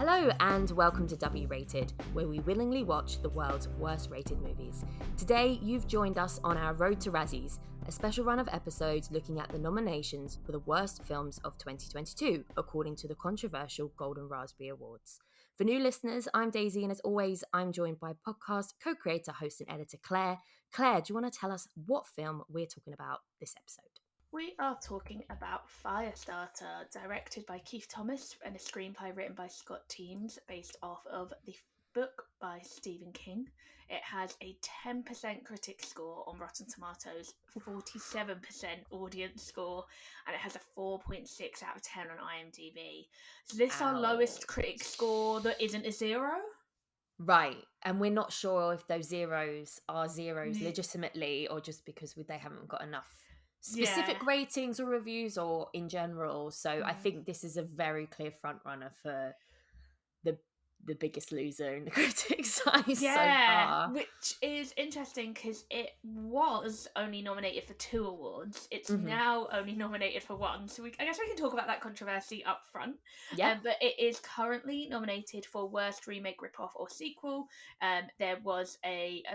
Hello and welcome to W Rated, where we willingly watch the world's worst rated movies. Today, you've joined us on our road to Razzies, a special run of episodes looking at the nominations for the worst films of 2022, according to the controversial Golden Raspberry Awards. For new listeners, I'm Daisy, and as always, I'm joined by podcast co-creator, host, and editor Claire. Claire, do you want to tell us what film we're talking about this episode? We are talking about Firestarter, directed by Keith Thomas and a screenplay written by Scott Teems based off of the book by Stephen King. It has a 10% critic score on Rotten Tomatoes, 47% audience score, and it has a 4.6 out of 10 on IMDb. Is this our lowest critic score that isn't a 0? Right, and we're not sure if those zeros are zeros legitimately or just because they haven't got enough specific ratings or reviews or in general. So I think this is a very clear front runner for the biggest loser in the critics' eyes so far. Which is interesting because it was only nominated for 2 awards. It's now only nominated for 1. So I guess we can talk about that controversy up front. Yeah. But it is currently nominated for Worst Remake, Ripoff or Sequel. There was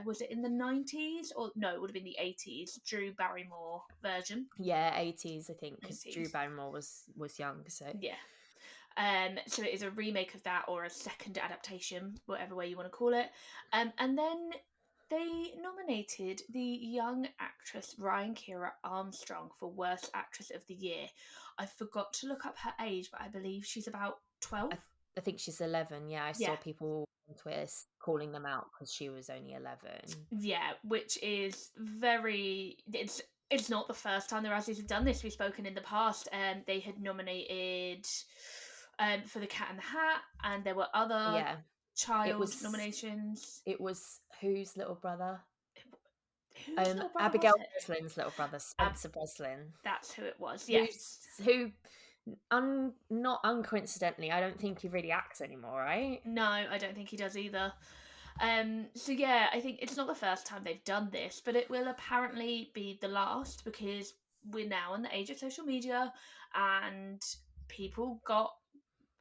was it in the 90s? Or no, it would have been the 80s, Drew Barrymore version. Yeah, 80s, I think, because Drew Barrymore was young, so... Yeah. So it is a remake of that or a second adaptation, whatever way you want to call it. And then they nominated the young actress Kira Armstrong for Worst Actress of the Year. I forgot to look up her age, but I believe she's about 12. I think she's 11, yeah. I saw people on Twitter calling them out because she was only 11. Yeah, which is very... It's not the first time the Razzies have done this. We've spoken in the past, and they had nominated... for The Cat in the Hat, and there were other child nominations. It was whose little brother? Whose little brother Abigail was it? Breslin's little brother, Spencer Breslin. That's who it was, yes. Who not uncoincidentally, I don't think he really acts anymore, right? No, I don't think he does either. So yeah, I think it's not the first time they've done this, but it will apparently be the last because we're now in the age of social media and people got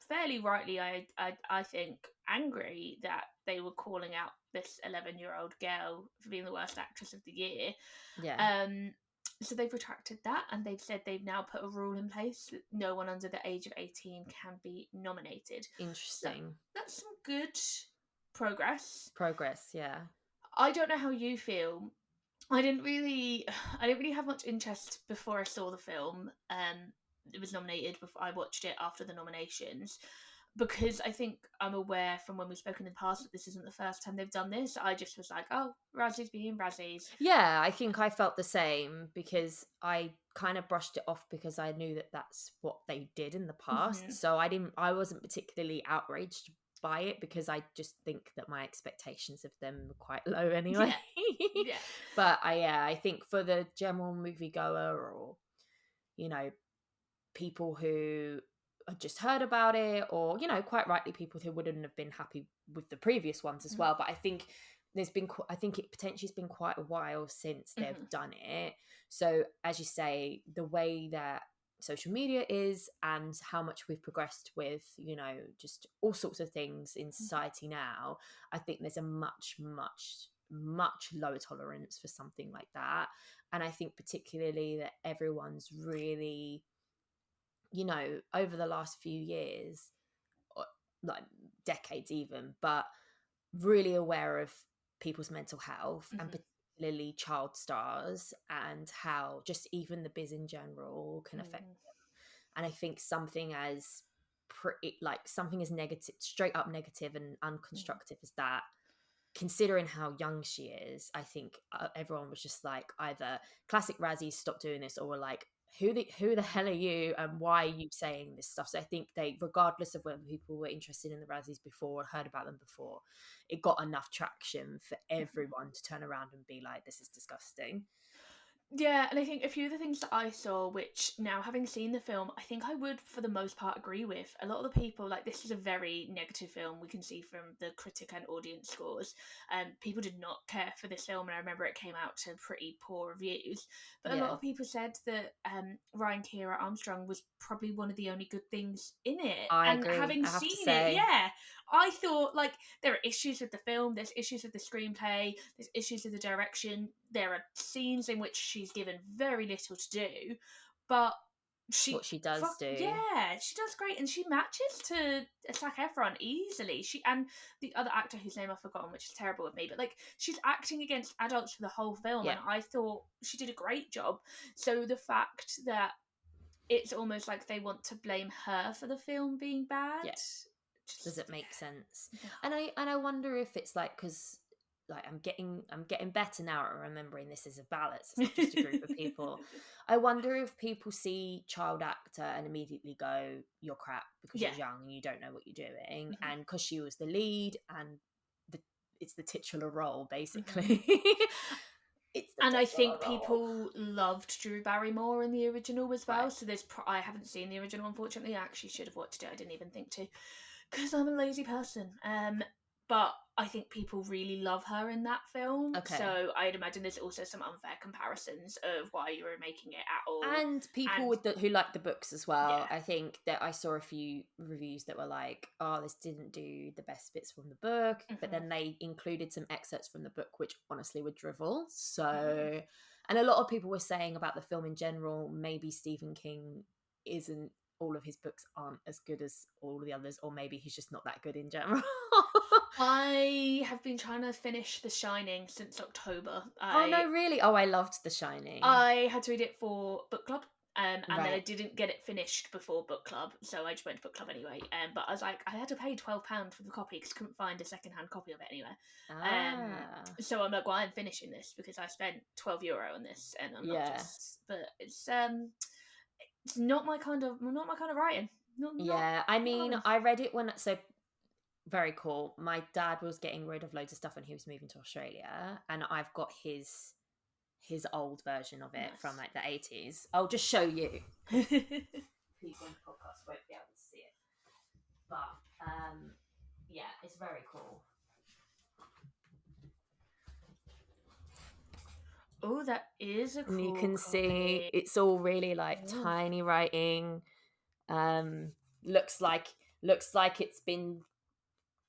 fairly rightly, I think, angry that they were calling out this 11-year-old girl for being the worst actress of the year. Yeah. So they've retracted that and they've said they've now put a rule in place that no one under the age of 18 can be nominated. Interesting. So that's some good progress. Yeah. I don't know how you feel. I didn't really have much interest before I saw the film. It was nominated before I watched it after the nominations because I think I'm aware from when we've spoken in the past that this isn't the first time they've done this. I just was like, oh, Razzies being Razzies. Yeah, I think I felt the same because I kind of brushed it off because I knew that that's what they did in the past. So I wasn't particularly outraged by it because I just think that my expectations of them were quite low anyway. Yeah. But I think for the general moviegoer or, people who had just heard about it or, quite rightly people who wouldn't have been happy with the previous ones as well. But I think I think it potentially has been quite a while since they've done it. So as you say, the way that social media is and how much we've progressed with, just all sorts of things in society now, I think there's a much, much, much lower tolerance for something like that. And I think particularly that everyone's really, over the last few years, like decades even, but really aware of people's mental health and particularly child stars and how just even the biz in general can affect them. And I think something as negative, straight up negative and unconstructive as that, considering how young she is, I think everyone was just like either classic Razzies, stop doing this, or were like, who the hell are you and why are you saying this stuff? So I think they, regardless of whether people were interested in the Razzies before or heard about them before, it got enough traction for everyone to turn around and be like, this is disgusting. Yeah, and I think a few of the things that I saw, which now having seen the film, I think I would for the most part agree with. A lot of the people, like, this is a very negative film, we can see from the critic and audience scores. People did not care for this film, and I remember it came out to pretty poor reviews. But a lot of people said that Kira Armstrong was probably one of the only good things in it. I And agree. having I have to seen it, say, yeah, I thought, like, there are issues with the film, there's issues with the screenplay, there's issues with the direction, there are scenes in which she's given very little to do, but what she does do. yeah, she does great, and she matches to Zac Efron easily. She and the other actor whose name I've forgotten, which is terrible with me, but like she's acting against adults for the whole film, Yeah, and I thought she did a great job. So the fact that it's almost like they want to blame her for the film being bad, yeah. Does just it make sense? yeah. And I wonder if it's like, because like I'm getting better now at remembering this is a ballot, so it's not just a group of people. I wonder if people see child actor and immediately go, "You're crap because Yeah. you're young and you don't know what you're doing," Mhm. and because she was the lead and the it's the titular role Mhm. basically. It's the And I titular think role. people loved Drew Barrymore in the original as well. Right. So I haven't seen the original, unfortunately. I actually should have watched it. I didn't even think to, because I'm a lazy person. But I think people really love her in that film. Okay. So I'd imagine there's also some unfair comparisons of why you were making it at all. And people And who like the books as well. yeah. I think that I saw a few reviews that were like, "Oh, this didn't do the best bits from the book," but Mhm, then they included some excerpts from the book, which honestly were drivel. mhm. So, and a lot of people were saying about the film in general, maybe Stephen King isn't all of his books aren't as good as all the others, or maybe he's just not that good in general. I have been trying to finish The Shining since October. Oh no, really? Oh, I loved The Shining. I had to read it for book club, and then I Right. didn't get it finished before book club, so I just went to book club anyway. But I was like, I had to pay £12 for the copy because I couldn't find a secondhand copy of it anywhere. Ah, So I'm like, well, I'm finishing this because I spent €12 on this, and I'm not yeah. just. But it's not my kind of writing. Not Yeah, I what I'm mean, in. I read it when so very cool. My dad was getting rid of loads of stuff when he was moving to Australia, and I've got his old version of it from Nice. like the 80s. I'll just show you. People in the podcast won't be able to see it, but yeah, it's very cool. Oh, that is a And you cool can see copy. it's all really like Ooh. tiny writing. Um, looks like looks like it's been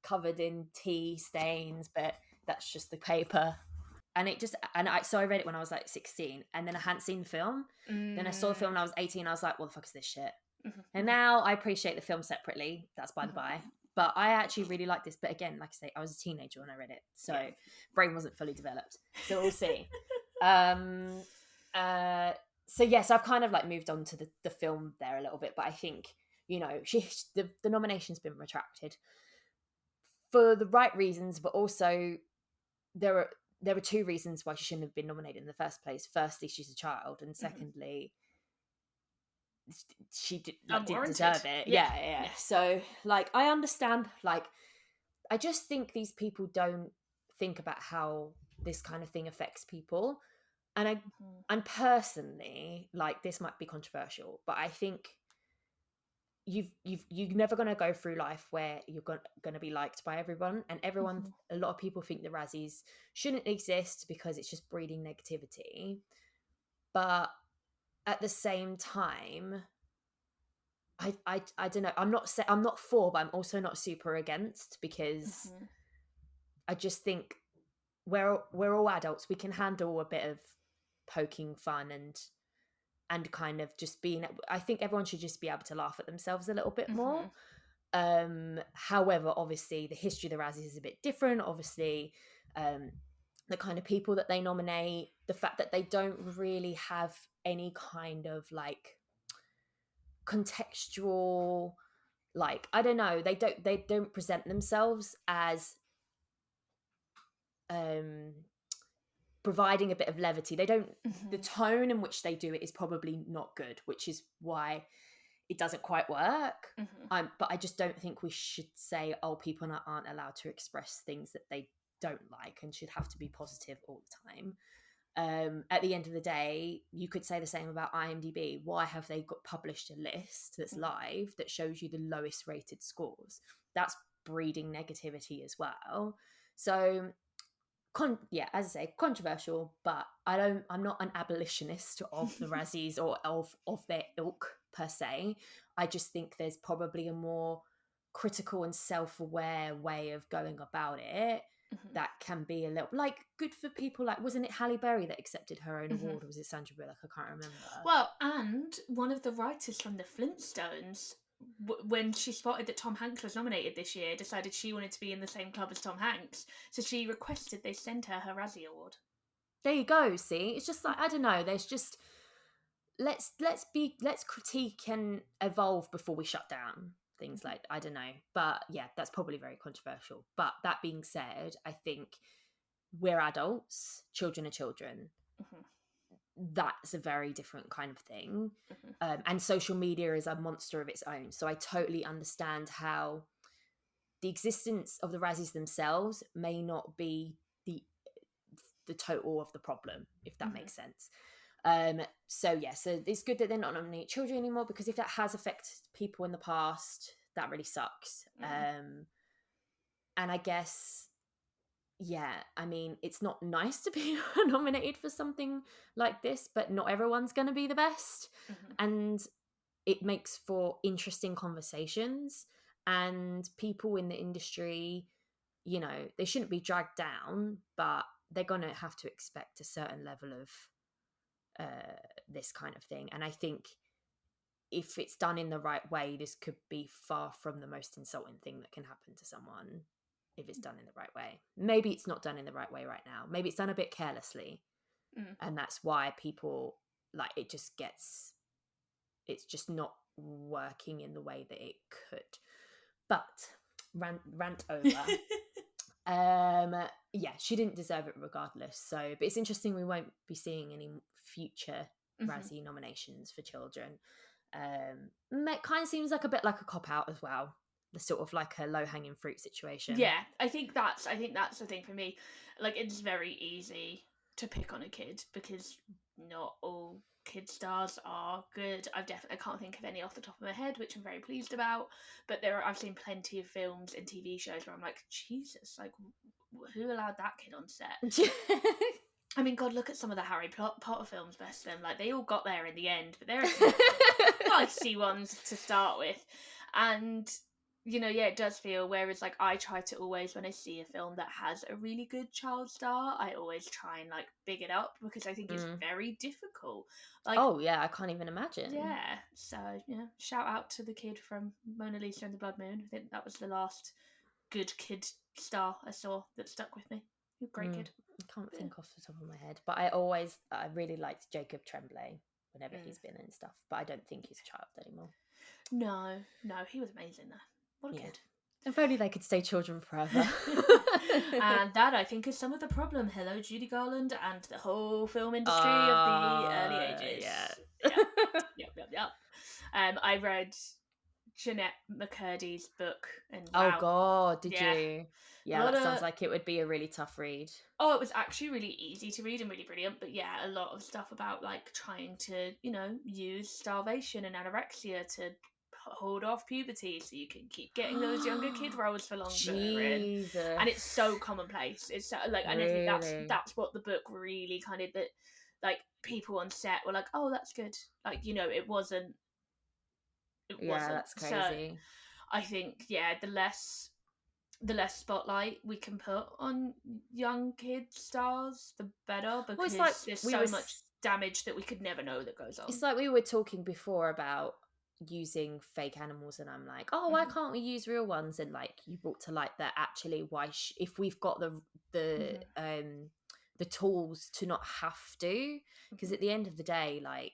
covered in tea stains, but that's just the paper. And it just I read it when I was like 16, and then I hadn't seen the film. Then I saw the film Mm. when I was 18. I was like, what the fuck is this shit? Mhm, And mhm, now I appreciate the film separately. That's by the mhm. by. But I actually really like this. But again, like I say, I was a teenager when I read it, so Yeah. brain wasn't fully developed. So we'll see. um, uh, so yes, I've kind of like moved on to the film there a little bit. But I think the nomination's been retracted for the right reasons, but also there are there were two reasons why she shouldn't have been nominated in the first place. Firstly, she's a child, and Mhm. secondly, she didn't Unwarranted. deserve it. Yeah. Yeah. Yeah. So like, I understand. Like, I just think these people don't think about how this kind of thing affects people, and Mhm, and personally, like, this might be controversial, but I think you're never going to go through life where you're going to be liked by everyone, and mhm, a lot of people think the Razzies shouldn't exist because it's just breeding negativity. But at the same time, I don't know, I'm not for, but I'm also not super against, because mhm, I just think we're all adults, we can handle a bit of poking fun and kind of just being, I think everyone should just be able to laugh at themselves a little bit more. mhm, However, obviously the history of the Razzies is a bit different. Obviously, um, the kind of people that they nominate, the fact that they don't really have any kind of like contextual, like, I don't know, they don't present themselves as um providing a bit of levity. They don't, the mhm, tone in which they do it is probably not good, which is why it doesn't quite work. mhm, But I just don't think we should say, oh, people aren't allowed to express things that they don't like and should have to be positive all the time. At the end of the day, you could say the same about IMDb. Why have they got published a list that's mhm. live that shows you the lowest rated scores? That's breeding negativity as well. So, yeah, as I say, controversial, but I'm not an abolitionist of the Razzies or of their ilk per se. I just think there's probably a more critical and self-aware way of going about it that can be a little like good for people. Like, wasn't it Halle Berry that accepted her own award, or was it Sandra Bullock? I can't remember. Well, and one of the writers from the Flintstones, when she spotted that Tom Hanks was nominated this year, decided she wanted to be in the same club as Tom Hanks, so she requested they send her Razzie award. There you go. See, it's just like, I don't know, there's just let's critique and evolve before we shut down things. Like, I don't know, but yeah, that's probably very controversial. But that being said, I think we're adults, children are children. That's a very different kind of thing. And social media is a monster of its own, so I totally understand how the existence of the Razzies themselves may not be the total of the problem, if that makes sense. So it's good that they're not nominating children anymore, because if that has affected people in the past, that really sucks. And I guess, I mean, it's not nice to be nominated for something like this, but not everyone's going to be the best. And it makes for interesting conversations, and people in the industry, you know, they shouldn't be dragged down, but they're going to have to expect a certain level of this kind of thing. And I think if it's done in the right way, this could be far from the most insulting thing that can happen to someone if it's done in the right way. Maybe it's not done in the right way right now. Maybe it's done a bit carelessly. And that's why people, like, it's just not working in the way that it could. But rant over. She didn't deserve it regardless. So, but it's interesting we won't be seeing any future Razzie nominations for children. It kind of seems like a bit like a cop-out as well. The sort of like a low-hanging fruit situation. Yeah, I think that's the thing for me. Like, it's very easy to pick on a kid because not all kid stars are good. I can't think of any off the top of my head, which I'm very pleased about. But I've seen plenty of films and TV shows where I'm like, Jesus, like, who allowed that kid on set? I mean, God, look at some of the Harry Potter films, bless them. Like, they all got there in the end, but there are some spicy ones to start with. And, you know, it does feel, whereas, like, I try to always, when I see a film that has a really good child star, I always try and, like, big it up, because I think it's very difficult. Like, oh, yeah, I can't even imagine. Yeah, so, shout out to the kid from Mona Lisa and the Blood Moon. I think that was the last good kid star I saw that stuck with me. Great kid. I can't think off the top of my head, but I really liked Jacob Tremblay whenever he's been in stuff, but I don't think he's a child anymore. No, he was amazing though. What a kid. If only they could stay children forever. And that, I think, is some of the problem. Hello, Judy Garland and the whole film industry of the early ages. Yep. I read Jeanette McCurdy's book, and wow. Oh God, did you? Yeah, that sounds like it would be a really tough read. Oh, it was actually really easy to read and really brilliant, but a lot of stuff about, like, trying to, use starvation and anorexia to hold off puberty so you can keep getting those younger kid roles for longer. And it's so commonplace. It's so, like, and really? I think that's what the book really kind of, that, like, people on set were like, oh, that's good. Like, it wasn't. That's crazy. So I think, the less spotlight we can put on young kid stars, the better, because there's so much damage that we could never know that goes on. It's like we were talking before about using fake animals, and I'm like, oh, why can't we use real ones? And, like, you brought to light that actually, why if we've got the tools to not have to, because at the end of the day, like,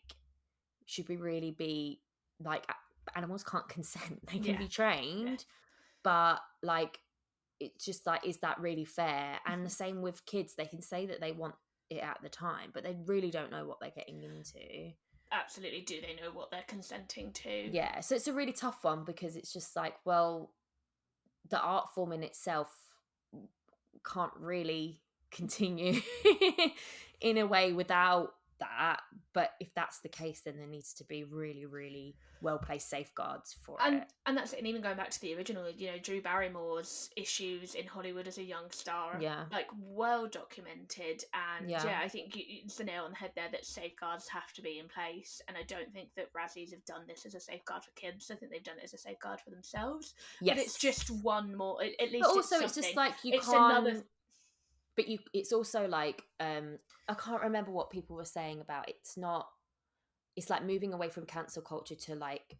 should we really be, like, animals can't consent, they can be trained, but, like, it's just like, is that really fair? And the same with kids, they can say that they want it at the time, but they really don't know what they're getting into. Absolutely. Do they know what they're consenting to? Yeah, so it's a really tough one, because it's just like, well, the art form in itself can't really continue in a way without that, but if that's the case, then there needs to be really, really well placed safeguards for it. And that's it. And even going back to the original, Drew Barrymore's issues in Hollywood as a young star, Yeah. like well documented. And Yeah. I think it's the nail on the head there that safeguards have to be in place. And I don't think that Razzies have done this as a safeguard for kids. I think they've done it as a safeguard for themselves. Yes. But it's just one more. At least but also it's just like it's can't. another. But it's also like I can't remember what people were saying about it's like moving away from cancel culture to like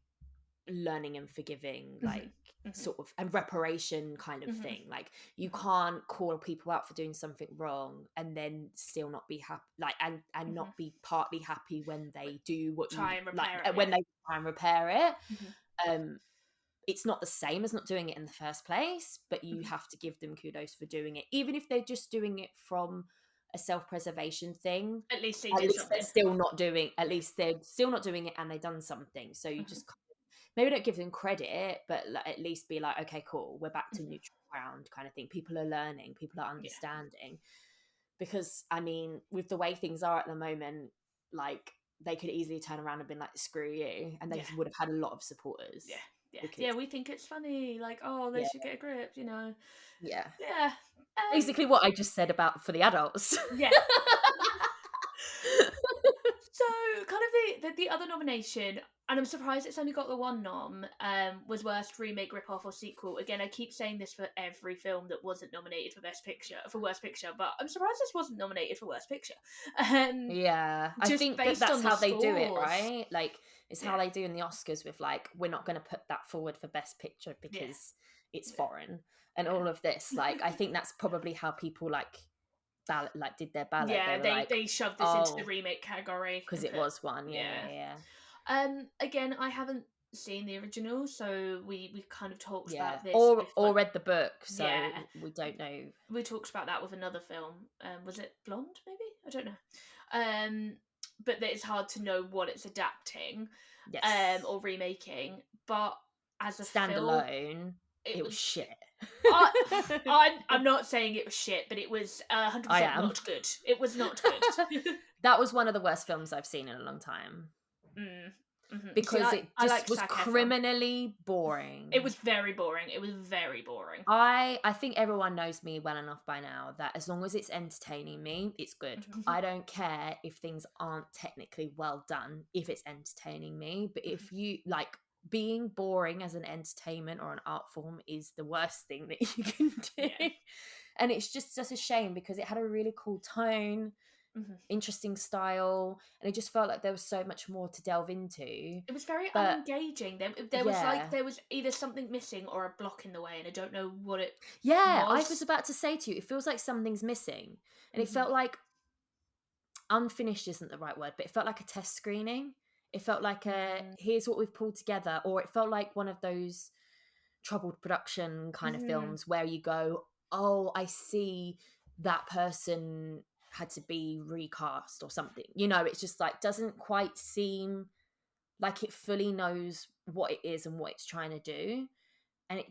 learning and forgiving, like sort of, and reparation kind of thing. Like you can't call people out for doing something wrong and then still not be happy, like and not be partly happy when they do what Try you and repair like it, when they try and repair it. Mm-hmm. It's not the same as not doing it in the first place, but you have to give them kudos for doing it, even if they're just doing it from a self-preservation thing. At least they At did least something. they're still not doing. At least they're still not doing it, and they've done something. So you just maybe don't give them credit, but at least be like, okay, cool, we're back to neutral ground, kind of thing. People are learning, people are understanding. Because I mean, with the way things are at the moment, like they could easily turn around and been like, screw you, and they would have had a lot of supporters. Yeah, we think it's funny, like, oh, they should get a grip, Yeah. Basically what I just said about for the adults. Yeah. So, kind of the other nomination, and I'm surprised it's only got the one nom, was worst remake, ripoff, or sequel. Again, I keep saying this for every film that wasn't nominated for worst picture, but I'm surprised this wasn't nominated for worst picture. Yeah, I think that's how they do it, right? Like it's how they do in the Oscars with like, we're not going to put that forward for best picture because it's foreign and all of this. Like I think that's probably how people did their ballot. Yeah, they shoved this into the remake category because it was one. Yeah. Again, I haven't seen the original, so we kind of talked about this or read the book, so we don't know. We talked about that with another film. Was it Blonde? Maybe, I don't know. But that it's hard to know what it's adapting, or remaking. But as a standalone, it was shit. I'm not saying it was shit, but it was 100% not good. It was not good. That was one of the worst films I've seen in a long time. Because it just was criminally boring. It was very boring. I think everyone knows me well enough by now that as long as it's entertaining me, it's good. I don't care if things aren't technically well done, if it's entertaining me. But if you like, being boring as an entertainment or an art form is the worst thing that you can do. And it's just such a shame because it had a really cool tone, interesting style, and it just felt like there was so much more to delve into. It was very unengaging. There was either something missing or a block in the way, and I don't know what it was. I was about to say to you, it feels like something's missing, and it felt like unfinished isn't the right word, but it felt like a test screening. It felt like here's what we've pulled together, or it felt like one of those troubled production kind of films where you go, oh, I see that person had to be recast or something. It's just like doesn't quite seem like it fully knows what it is and what it's trying to do. And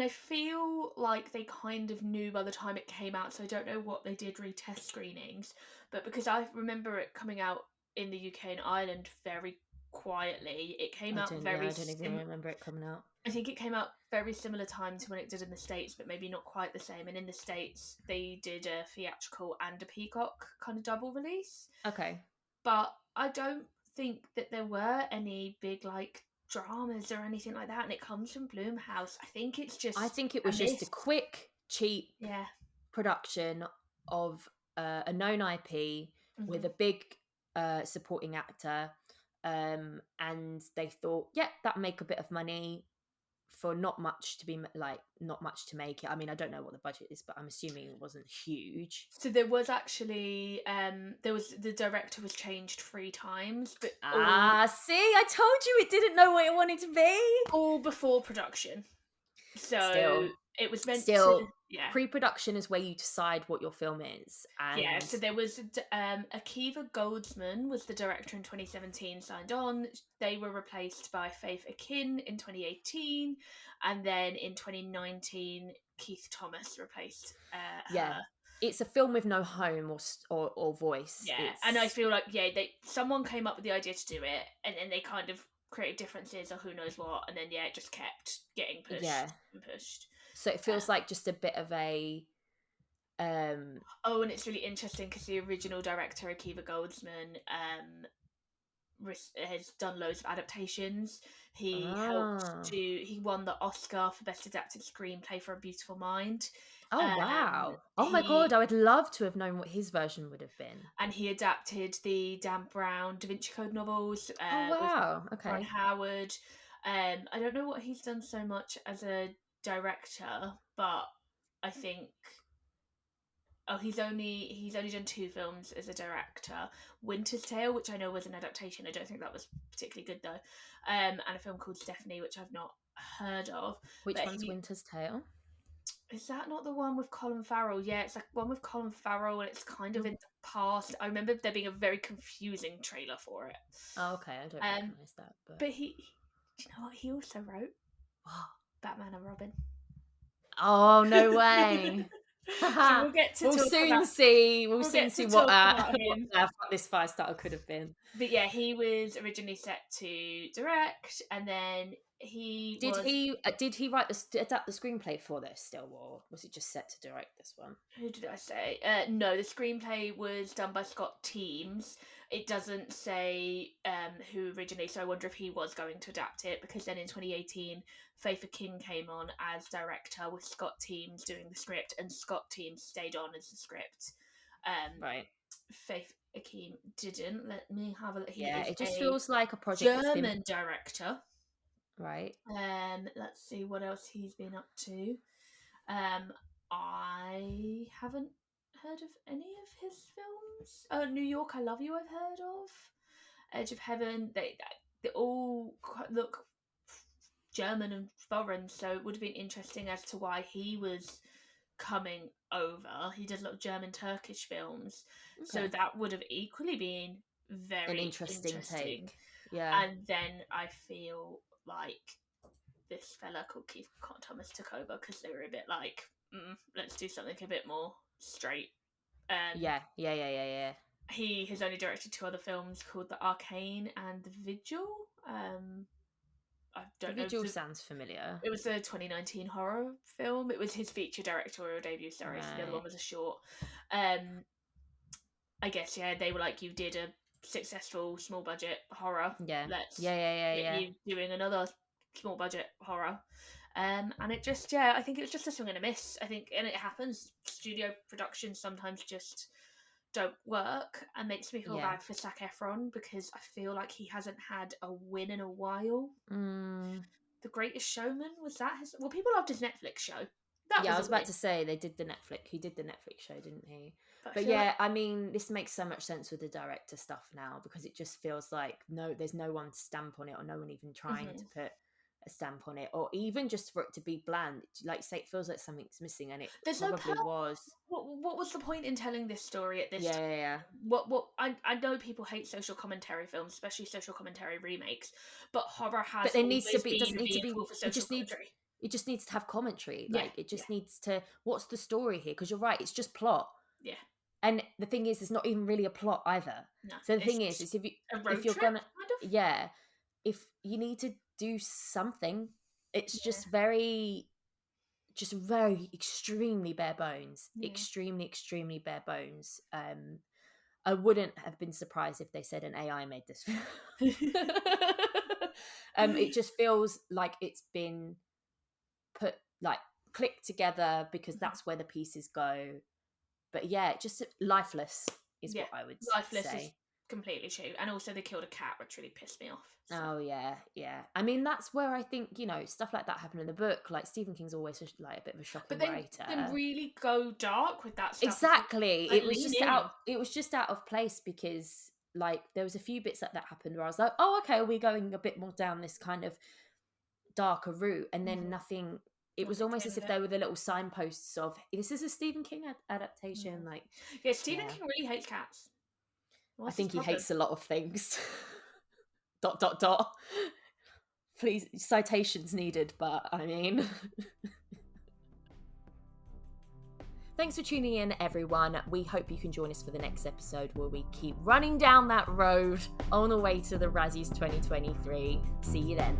I feel like they kind of knew by the time it came out, so I don't know what they did retest screenings, but because I remember it coming out in the UK and Ireland very quietly, it came out very... I don't even remember it coming out. I think it came out very similar time to when it did in the States, but maybe not quite the same. And in the States, they did a theatrical and a Peacock kind of double release. Okay. But I don't think that there were any big, like, dramas or anything like that, and it comes from Blumhouse. I think it was just a quick, cheap production of a known IP with a big supporting actor, and they thought, that'd make a bit of money for not much to make it. I mean, I don't know what the budget is, but I'm assuming it wasn't huge. So there was actually the director was changed 3 times, but see, I told you it didn't know what it wanted to be. All before production. So it was meant pre-production is where you decide what your film is. And so there was Akiva Goldsman was the director in 2017, signed on. They were replaced by Faith Akin in 2018, and then in 2019 Keith Thomas replaced her. it's a film with no home or voice. Yeah, and I It's feel like someone came up with the idea to do it, and then they kind of created differences or who knows what, and then it just kept getting pushed yeah. and pushed. So it feels like just a bit of a Oh, and it's really interesting because the original director Akiva Goldsman has done loads of adaptations. He won the Oscar for Best Adapted Screenplay for A Beautiful Mind. oh wow. Oh my god, He I would love to have known what his version would have been. and he adapted the Dan Brown Da Vinci Code novels Oh with wow. Ron Okay. Howard. I don't know what he's done so much as a director, but I think he's only done 2 films as a director. Winter's Tale, which I know was an adaptation. I don't think that was particularly good though. And a film called Stephanie, which I've not heard of. Which But one's Winter's Tale? is that not the one with Colin Farrell? Yeah, it's like one with Colin Farrell, and it's kind of The- in the past. I remember there being a very confusing trailer for it. Oh, okay, I don't Um, recognize that, but but do you know what? He also wrote Batman and Robin. oh no way. So we'll get to We'll talk soon about. see. We'll We'll soon get see to what talk about what him. this Firestarter could have been. But yeah, he was originally set to direct, and then Did he adapt the screenplay for this still, or was it just set to direct this one? Who did I say? No, the screenplay was done by Scott Teems. It doesn't say who originally, so I wonder if he was going to adapt it, because then in 2018, Faith King came on as director with Scott Teems doing the script, and Scott Teems stayed on as the script. Right. Faith Akeem didn't. Let me have a look. He Yeah, is it just a feels like a project that's been German director. right. Let's see what else he's been up to. I haven't heard of any of his films. New York, I Love You, I've heard of. Edge of Heaven, they all look German and foreign, so it would have been interesting as to why he was coming over. He did a lot of German Turkish films, so Okay. that would have equally been very An interesting take. Yeah. And then I feel like this fella called Keith Thomas took over because they were a bit like, let's do something a bit more straight. Yeah. He has only directed 2 other films called The Arcane and The Vigil. I don't know. Vigil sounds familiar. It was a 2019 horror film. It was his feature directorial debut, sorry. Right. So the other one was a short. I guess, they were like, you did a successful small budget horror. Yeah. Let's get you doing another small budget horror. And it just, I think it was just a swing and a miss. I think, and it happens. Studio productions sometimes just don't work, and makes me feel bad for Zac Efron, because I feel like he hasn't had a win in a while. The Greatest Showman, was that his? Well, people loved his Netflix show. I was about to say he did the Netflix show, didn't he? But I mean, this makes so much sense with the director stuff now, because it just feels like there's no one stamp on it, or no one even trying to put a stamp on it, or even just for it to be bland. Like, say, it feels like something's missing, and it probably was. What was the point in telling this story at this time? Yeah. What I know people hate social commentary films, especially social commentary remakes, but horror has. But there needs to be. It doesn't been need to be. for social commentary. It just needs to have commentary. Like, it just needs to. What's the story here? Because you're right, it's just plot. Yeah. And the thing is, there's not even really a plot either. No, so the thing is if you're gonna, if you need to do something, it's just very extremely bare bones. Extremely bare bones. I wouldn't have been surprised if they said an AI made this film. It just feels like it's been put, like, clicked together, because that's where the pieces go. But just lifeless is what I would lifeless say. Is completely true. And also they killed a cat, which really pissed me off. So. Oh yeah. I mean, that's where I think, stuff like that happened in the book. Like, Stephen King's always like a bit of a shocking writer. They really go dark with that stuff. Exactly. It was just out of place, because, like, there was a few bits that happened where I was like, oh, okay, we're going a bit more down this kind of darker route, and then nothing. It was almost as if they were the little signposts of, this is a Stephen King adaptation. Like, Stephen King really hates cats. I think he hates a lot of things. ... Please, citations needed, but I mean. Thanks for tuning in, everyone. We hope you can join us for the next episode where we keep running down that road on the way to the Razzies 2023. See you then.